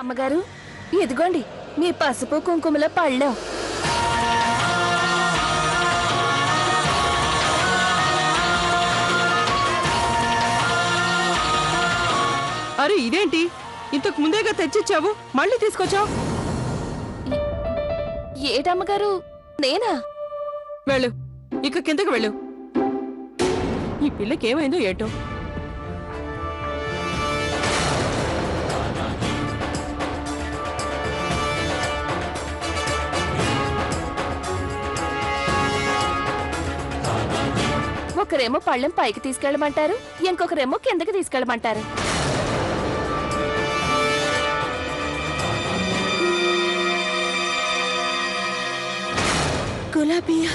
అమ్మగారు, ఇదిగోండి మీ పసుపు కుంకుమల పళ్ళెం. అరే ఇదేంటి, ఇంతకు ముందేగా తెచ్చిచ్చావు, మళ్ళీ తీసుకొచ్చావు? ఏటమ్మగారు, నేనా? వెళ్ళు, ఇక కిందకి వెళ్ళు. ఈ పిల్లకి ఏమైందో ఏటో. ఒకరేమో పళ్ళెం పైకి తీసుకెళ్ళమంటారు, ఇంకొకరేమో కిందకి తీసుకెళ్ళమంటారు. గులాబీయా,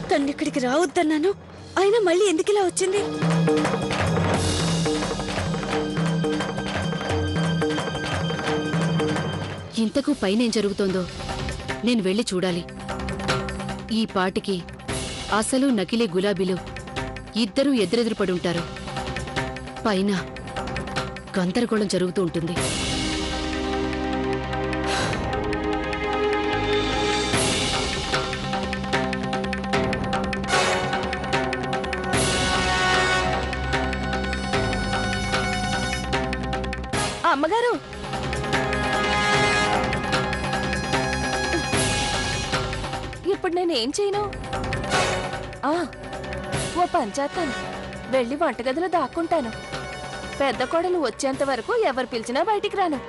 తన్నిక్కడికి రావద్దన్నాను, అయినా మళ్ళీ ఎందుకిలా వచ్చింది? ఇంతకు పైనేం జరుగుతోందో నేను వెళ్ళి చూడాలి. ఈ పాటికి అసలు నకిలీ గులాబీలు ఇద్దరూ ఎదురెదురుపడుంటారు. పైన గందరగోళం జరుగుతూ ఉంటుంది. అమ్మగారు, ఇప్పుడు నేనేం చేయను? ఓ పని చేస్తాను, వెళ్ళి వంటగదిలో దాక్కుంటాను. పెద్ద కోడలు వచ్చేంత వరకు ఎవరు పిలిచినా బయటికి రాను.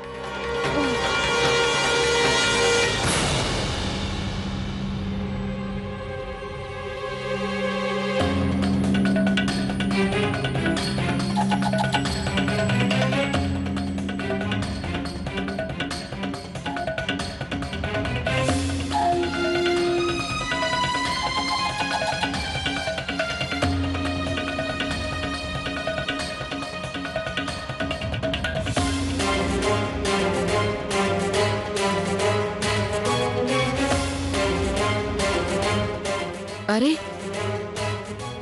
అరే,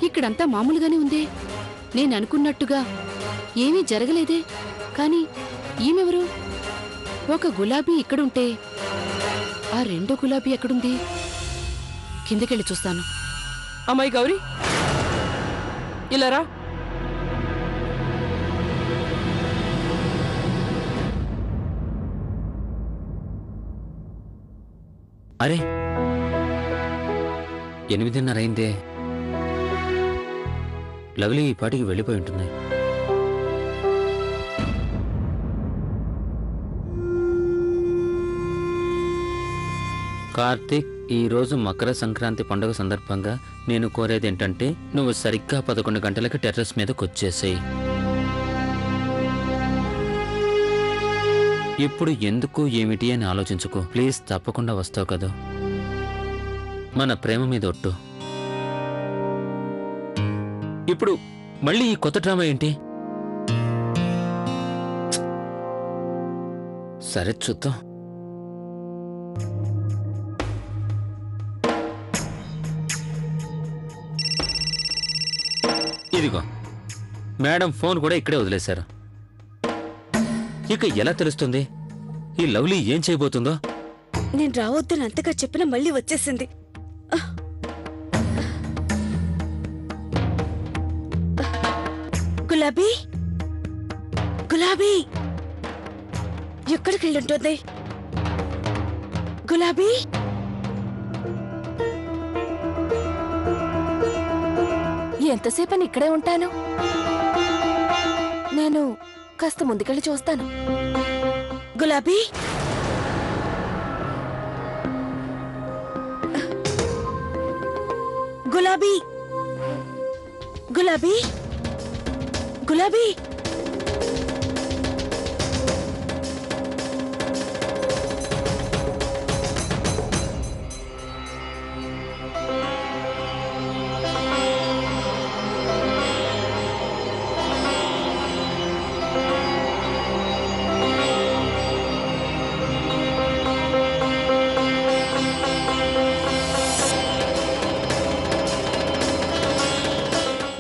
ఇక్కడంతా మామూలుగానే ఉందే. నేననుకున్నట్టుగా ఏమీ జరగలేదే. కాని ఈమెవరు? ఒక గులాబీ ఇక్కడుంటే ఆ రెండో గులాబీ ఎక్కడుంది? కిందకెళ్ళి చూస్తాను. అమ్మాయి గౌరీ, ఇలా రా. అరే 8:30 అయిందే. లవ్లీ ఈ పాటికి వెళ్ళిపోయి ఉంటుంది. కార్తీక్, ఈరోజు మకర సంక్రాంతి పండుగ సందర్భంగా నేను కోరేదేంటంటే నువ్వు సరిగ్గా 11 గంటలకి టెర్రస్ మీదకి వచ్చేసేయి. ఇప్పుడు ఎందుకు ఏమిటి అని ఆలోచించుకో. ప్లీజ్, తప్పకుండా వస్తావు కదా? మన ప్రేమ మీద ఒట్టు. ఇప్పుడు మళ్ళీ ఈ కొత్త డ్రామా ఏంటి? సరే చూద్దాం. ఇదిగో మేడం ఫోన్ కూడా ఇక్కడే వదిలేశారు. ఇక ఎలా తెలుస్తుంది ఈ లవ్లీ ఏం చేయబోతుందో? నేను రావద్దని అంతగా చెప్పినా మళ్ళీ వచ్చేసింది. గులాబీ, గులాబీ ఎక్కడికి వెళ్ళుంటుంది? గులాబీ, ఎంతసేపని ఇక్కడే ఉంటాను? నేను కాస్త ముందుకెళ్ళి చూస్తాను. గులాబీ, గులాబీ, గులాబీ, గులాబీ.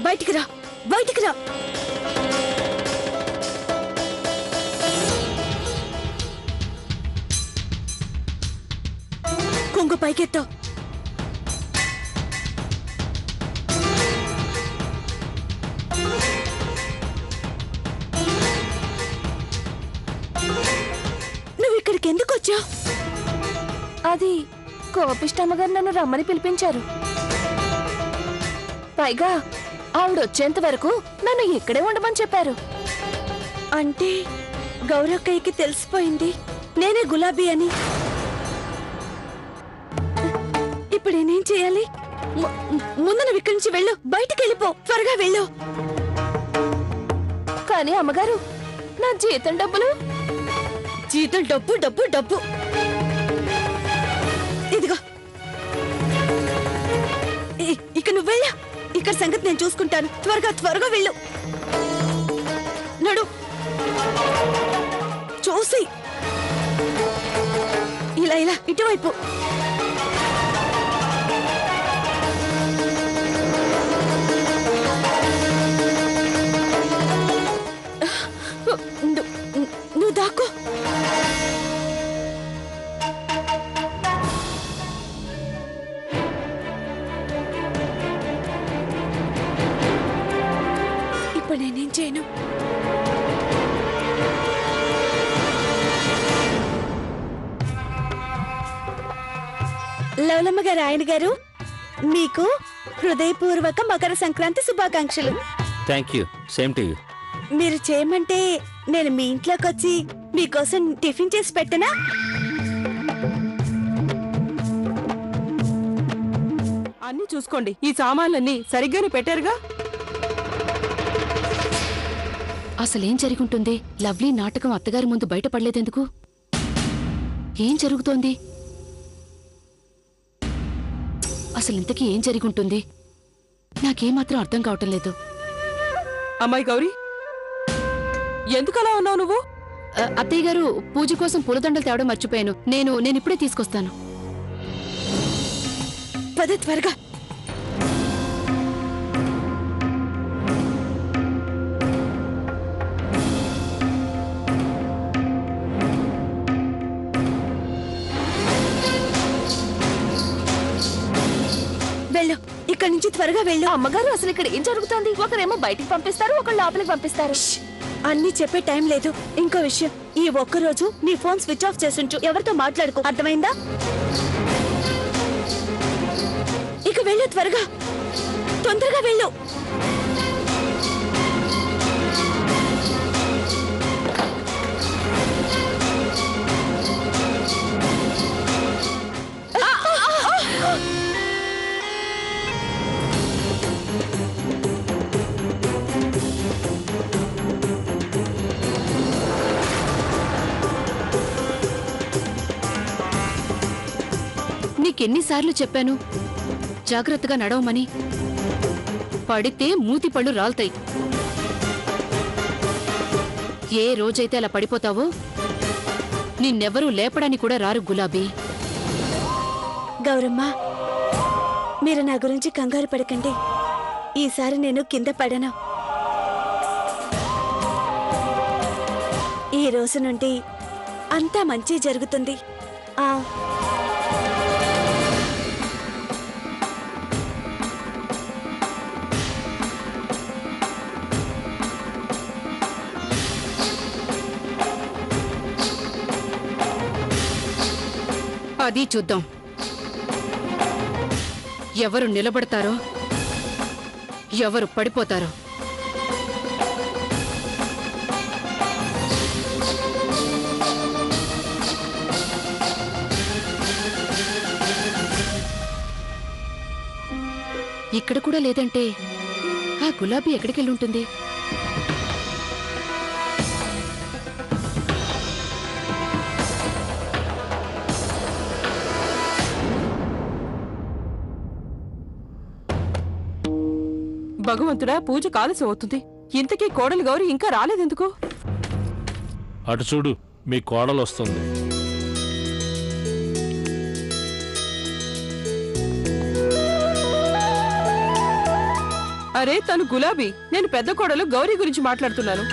బయటికి రా, బయటికి రా. పైకెత్తావు. నువ్వు ఇక్కడికి ఎందుకు వచ్చావు? అది కోపిష్టమ్మగారు నన్ను రమ్మని పిలిపించారు. పైగా ఆవిడొచ్చేంత వరకు నన్ను ఇక్కడే ఉండమని చెప్పారు. అంటే గౌరక్కయ్యకి తెలిసిపోయింది నేనే గులాబీ అని. ఇప్పుడు నేనేం చేయాలి? ముందు నువ్వు ఇక్కడి నుంచి వెళ్ళు, బయటికి వెళ్ళిపో, త్వరగా వెళ్ళు. కానీ అమ్మగారు, నా జీతం డబ్బులు? జీతం డబ్బు డబ్బు డబ్బు. ఇదిగో, ఇక నువ్వు వెళ్ళా. ఇక్కడ సంగతి నేను చూసుకుంటాను. త్వరగా త్వరగా వెళ్ళు. నడు. చూసి ఇలా ఇలా ఇటువైపు. నువ్వు దాక్కో. ఇప్పుడు నేనేం చేయను? లవలమ్మ గారు, ఆయన గారు, మీకు హృదయపూర్వక మకర సంక్రాంతి శుభాకాంక్షలు. Thank you. Same to you. మీరు చేయమంటే నేను మీ ఇంట్లోకి వచ్చి మీకోసం టిఫిన్ చేసి పెట్టనా? అన్ని చూసుకోండి. ఈ సామాన్లన్నీ సరిగ్గానే పెట్టారుగా? అసలేం జరిగుంటుంది? లవ్లీ నాటకం అత్తగారి ముందు బయటపడలేదెందుకు? ఏం జరుగుతోంది? అసలింతకీ ఏం జరిగుంటుంది? నాకేమాత్రం అర్థం కావటం లేదు. అమ్మాయి గౌరీ, ఎందుకలా ఉన్నావు నువ్వు? అత్తయ్య గారు, పూజ కోసం పూలదండలు తేవడం మర్చిపోయాను. నేను ఇప్పుడే తీసుకొస్తాను. పద త్వరగా. వెళ్ళు, ఇక్కడి నుంచి త్వరగా వెళ్ళు. అమ్మగారు, అసలు ఇక్కడ ఏం జరుగుతోంది? ఒకరేమో బయటికి పంపిస్తారు, ఒకరు లోపలికి పంపిస్తారు. అన్ని చెప్పే టైం లేదు. ఇంకో విషయం, ఈ ఒక్కరోజు నీ ఫోన్ స్విచ్ ఆఫ్ చేసుంచు. ఎవరితో మాట్లాడుకో, అర్థమైందా? ఇక వెళ్ళు, త్వరగా, తొందరగా వెళ్ళు. నీకెన్నిసార్లు చెప్పాను జాగ్రత్తగా నడవమని? పడితే మూతి పళ్ళు రాల్తాయి. ఏ రోజైతే అలా పడిపోతావో నిన్నెవరూ లేపడానికి కూడా రారు గులాబీ. గౌరమ్మ, మీరు నా గురించి కంగారు పడకండి. ఈసారి నేను కింద పడను. ఈ రోజు నుండి అంతా మంచి జరుగుతుంది. అది చూద్దాం. ఎవరు నిలబడతారో, ఎవరు పడిపోతారో. ఇక్కడ కూడా లేదంటే ఆ గులాబీ ఎక్కడికెళ్ళి ఉంటుంది? భగవంతుడా, పూజ కాలసి అవుతుంది. ఇంతకీ కోడలు గౌరీ ఇంకా రాలేదెందుకు? అటు చూడు, మీ కోడలు వస్తుంది. అరే, తను గులాబీ. నేను పెద్ద కోడలు గౌరీ గురించి మాట్లాడుతున్నాను.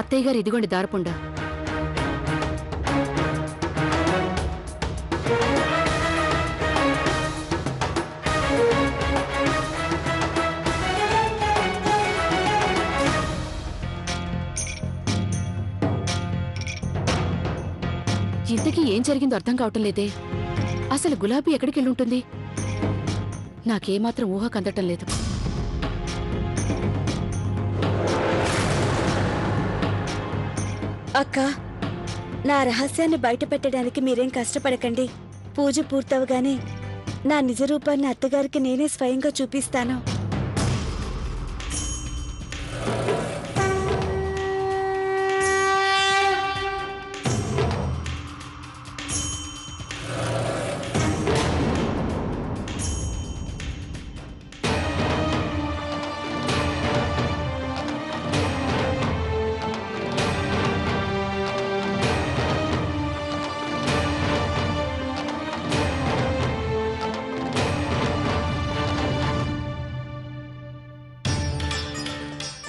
అత్తయ్య గారు ఇదిగోండి దారపుండ. ఇంతకీ ఏం జరిగిందో అర్థం కావటం లేదే. అసలు గులాబీ ఎక్కడికెళ్ళుంటుంది? నాకేమాత్రం ఊహ కందటం లేదు. అక్క, నా రహస్యాన్ని బయట పెట్టడానికి మీరేం కష్టపడకండి. పూజ పూర్తవగానే నా నిజ రూపాన్ని అత్తగారికి నేనే స్వయంగా చూపిస్తాను.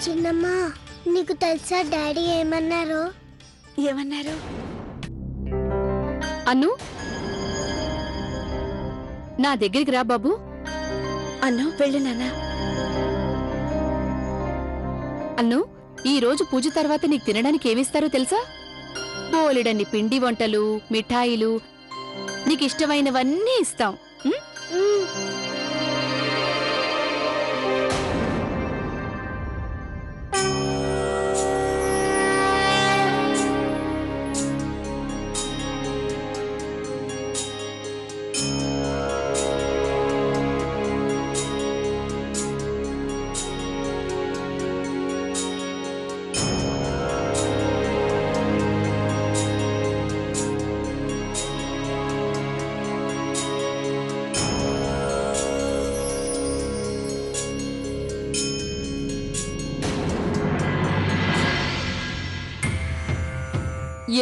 చిన్నమ్మా, నీకు తెలుసా డాడీ ఏమన్నారు? ఏమన్నారు? అన్ను, నా దగ్గరికి రా బాబు. అన్ను, వెళ్ళు నాన్న. అన్ను, ఈ రోజు పూజ తర్వాత నీకు తినడానికి ఏమిస్తారో తెలుసా? బోలెడన్ని పిండి వంటలు, మిఠాయిలు, నీకిష్టమైనవన్నీ ఇస్తాం. ఉం?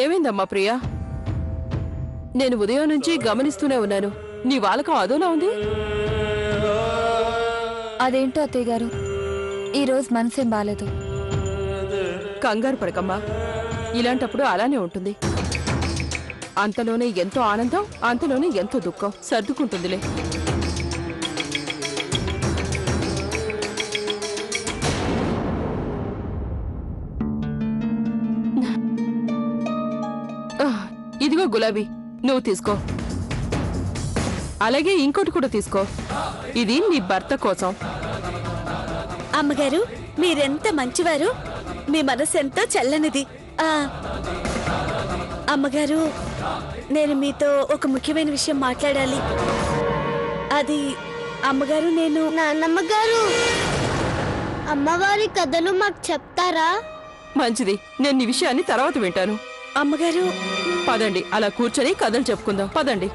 ఏమైందమ్మా ప్రియా? నేను ఉదయం నుంచి గమనిస్తూనే ఉన్నాను. నీ వాలకం అదోలా ఉంది. అదేంటో అత్తయ్య గారు, ఈరోజు మనసేం బాలేదు. కంగారు పడకమ్మా, ఇలాంటప్పుడు అలానే ఉంటుంది. అంతలోనే ఎంతో ఆనందం, అంతలోనే ఎంతో దుఃఖం. సర్దుకుంటుందిలే. ఇదిగో గులాబీ, నువ్వు తీసుకో. అలాగే ఇంకోటి కూడా తీసుకో. ఇది నీ భర్త కోసం. అమ్మగారు, మీరెంత మంచివారు. మీ మనసు ఎంతో చల్లనిది. అమ్మగారు, నేను మీతో ఒక ముఖ్యమైన విషయం మాట్లాడాలి. అది అమ్మగారు, నేను నాన్నమ్మగారు, అమ్మవారి కథలు మాకు చెప్తారా? మంచిది, నేను ఈ విషయాన్ని తర్వాత వింటాను. అమ్మగారు, పదండి, అలా కూర్చొని కథలు చెప్పుకుందాం. పదండి.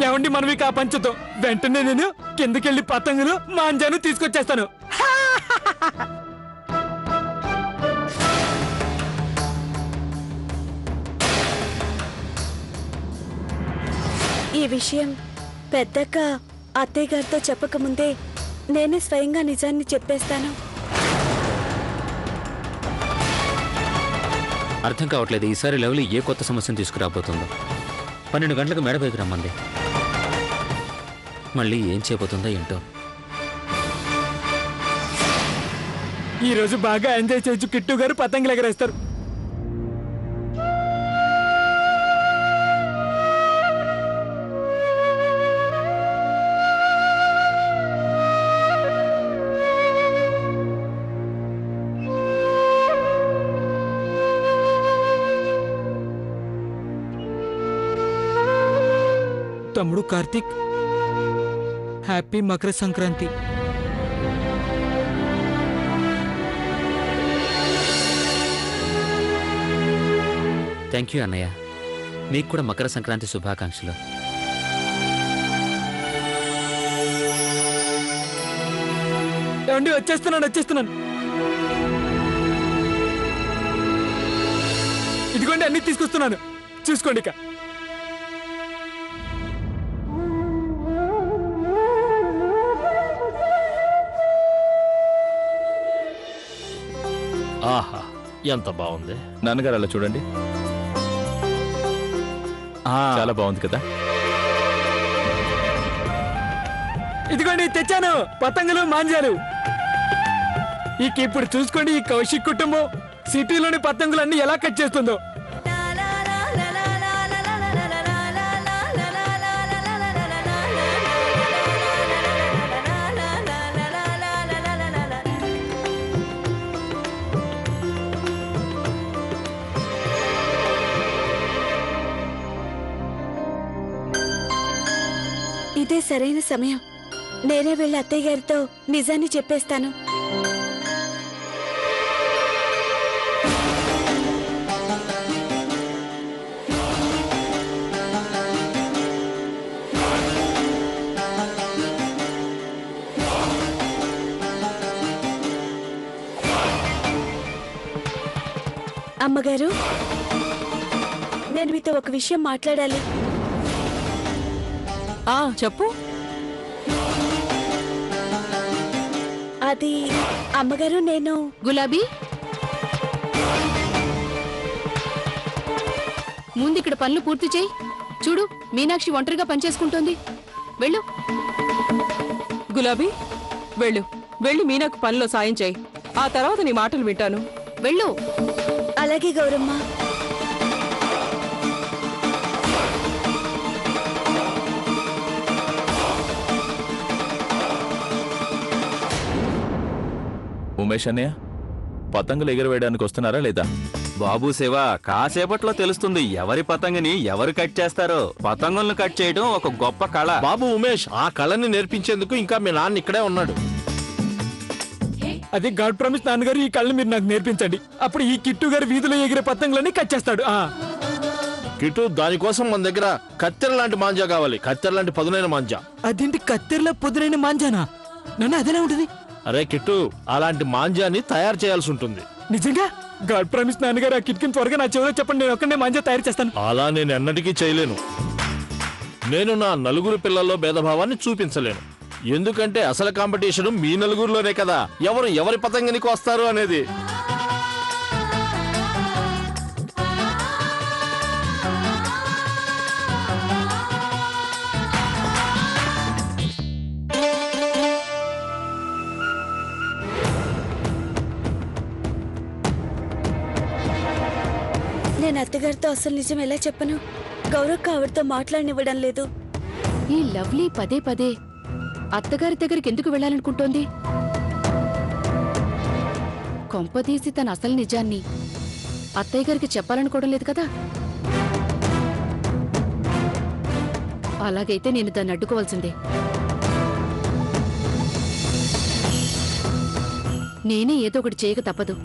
ఏమండి, మనం ఇక పంచుతాం. వెంటనే నేను కిందకెళ్ళి పతంగులు మాంజాను తీసుకొచ్చేస్తాను. ఈ విషయం పెద్దక్క అత్తయ్య గారితో చెప్పకముందే నేనే స్వయంగా నిజాన్ని చెప్పేస్తాను. అర్థం కావట్లేదు ఈసారి లవ్లీ ఏ కొత్త సమస్యను తీసుకురాబోతుందో. 12 గంటలకు మేడపైకి రమ్మంది. మళ్ళీ ఏం చేయబోతుందో ఏంటో. ఈ రోజు బాగా ఎంజాయ్ చేయొచ్చు. కిట్టు గారు పతంగులు ఎగరేస్తారు. తమ్ముడు Karthik, happy Makar Sankranti. Thank you అన్నయ్య. మీకు కూడా మకర సంక్రాంతి శుభాకాంక్షలు. ఏమండి, వచ్చేస్తున్నాను. ఇదిగోండి, అన్ని తీసుకొస్తున్నాను. చూసుకోండి ఇక. ఆహా ఎంత బాగుంది. నాన్నగారు అలా చూడండి, చాలా బాగుంది కదా. ఇదిగోండి తెచ్చాను పతంగులు మాంజాలు. ఇక ఇప్పుడు చూసుకోండి ఈ కౌశిక్ కుటుంబం సిటీలోని పతంగులన్నీ ఎలా కట్ చేస్తుందో. ఇదే సరైన సమయం. నేనే వెళ్ళి అత్తయ్య గారితో నిజాన్ని చెప్పేస్తాను. అమ్మగారు, నేను మీతో ఒక విషయం మాట్లాడాలి. చెప్పు. అది అమ్మగారు, నేను గులాబీ, ముందు ఇక్కడ పనులు పూర్తి చేయి. చూడు, మీనాక్షి ఒంటరిగా పనిచేసుకుంటోంది. వెళ్ళు. గులాబీ, వెళ్ళు. వెళ్ళి మీనాకు పనిలో సాయం చేయి. ఆ తర్వాత నీ మాటలు వింటాను. వెళ్ళు. అలాగే గౌరమ్మ. ఉమేష్ అన్నయ్య, పతంగులు ఎగరవేయడానికి వస్తున్నారా లేదా? బాబు శివ, కాసేపట్లో తెలుస్తుంది ఎవరి పతంగిని ఎవరు కట్ చేస్తారో. పతంగులను కట్ చేయడం ఒక గొప్ప కళ. బాబు ఉమేష్, ఆ కళని నేర్పించేందుకు ఇంకా మీ నాన్న ఇక్కడే ఉన్నాడు. అది గాడ్ ప్రామిస్ నాన్నగారు, ఈ కళ్ళని మీరు నాకు నేర్పించండి. అప్పుడు ఈ కిట్టు గారు వీధిలో ఎగిరే పతంగులన్నీ కట్ చేస్తాడు. కిటు, దానికోసం మన దగ్గర కత్తెర లాంటి మాంజా కావాలి. కత్తెర లాంటి పదునైన మాంజా. అదేంటి కత్తెరలో పొద్దునైన మాంజానా? నన్ను అదేలా ఉంటుంది? అరే కిట్టు, అలాంటి మాంజాని తయారు చేయాల్సి ఉంటుంది. నిజంగా? గాడ్ ప్రామిస్ నాన్నగారు, ఆ కిట్కిని త్వరగా నా చెవిలో చెప్పండి, నేను ఒక్కడే మాంజా తయారు చేస్తాను. అలా నేను ఎన్నటికీ చేయలేను. నేను నా నలుగురు పిల్లల్లో భేదభావాన్ని చూపించలేను. ఎందుకంటే అసలు కాంపిటీషన్ మీ నలుగురిలోనే కదా, ఎవరు ఎవరి పతంగినికి వస్తారు అనేది. నేను అత్తగారితో అసలు నిజం ఎలా చెప్పను? గౌరవ్ ఆవిడతో మాట్లాడనివ్వడం లేదు. ఈ లవ్లీ పదే పదే అత్తగారి దగ్గరికి ఎందుకు వెళ్ళాలనుకుంటోంది? కొంపదీసి తన అసలు నిజాన్ని అత్తయ్య గారికి చెప్పాలనుకోవడం లేదు కదా? అలాగైతే నేను దాన్ని అడ్డుకోవాల్సిందే. నేనే ఏదో ఒకటి చేయక తప్పదు.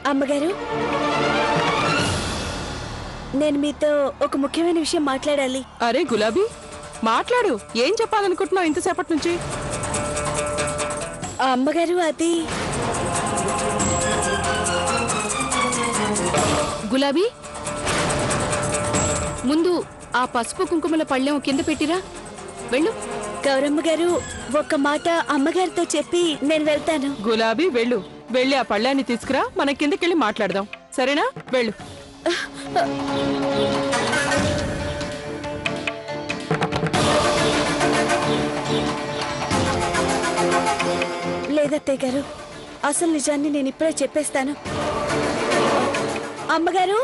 అమ్మగారు, నేను మీతో ఒక ముఖ్యమైన విషయం మాట్లాడాలి. అరే గులాబీ, మాట్లాడు. ఏం చెప్పాలనుకుంటున్నావు ఇంతసేపటి నుంచి? అమ్మగారు, అది గులాబీ, ముందు ఆ పసుపు కుంకుమల పళ్ళెం కింద పెట్టిరా. వెళ్ళు. గౌరమ్మ గారు, ఒక్క మాట అమ్మగారితో చెప్పి నేను వెళ్తాను. గులాబీ, వెళ్ళు. వెళ్ళి ఆ పళ్ళాన్ని తీసుకురా, మన కిందకెళ్ళి మాట్లాడదాం. సరేనా? వెళ్ళు. లేదత్తయ్య గారు, అసలు నిజాన్ని నేను ఇప్పుడే చెప్పేస్తాను. అమ్మగారు,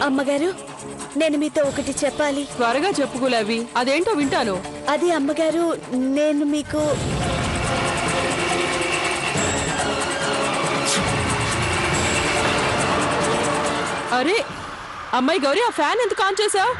అమ్మగారు, నేను మీతో ఒకటి చెప్పాలి. త్వరగా చెప్పు గులాబీ, అదేంటో వింటాను. అది అమ్మగారు, నేను మీకు అరే అమ్మాయి గౌరీ, ఆ ఫ్యాన్ ఎందుకు ఆన్ చేసావు?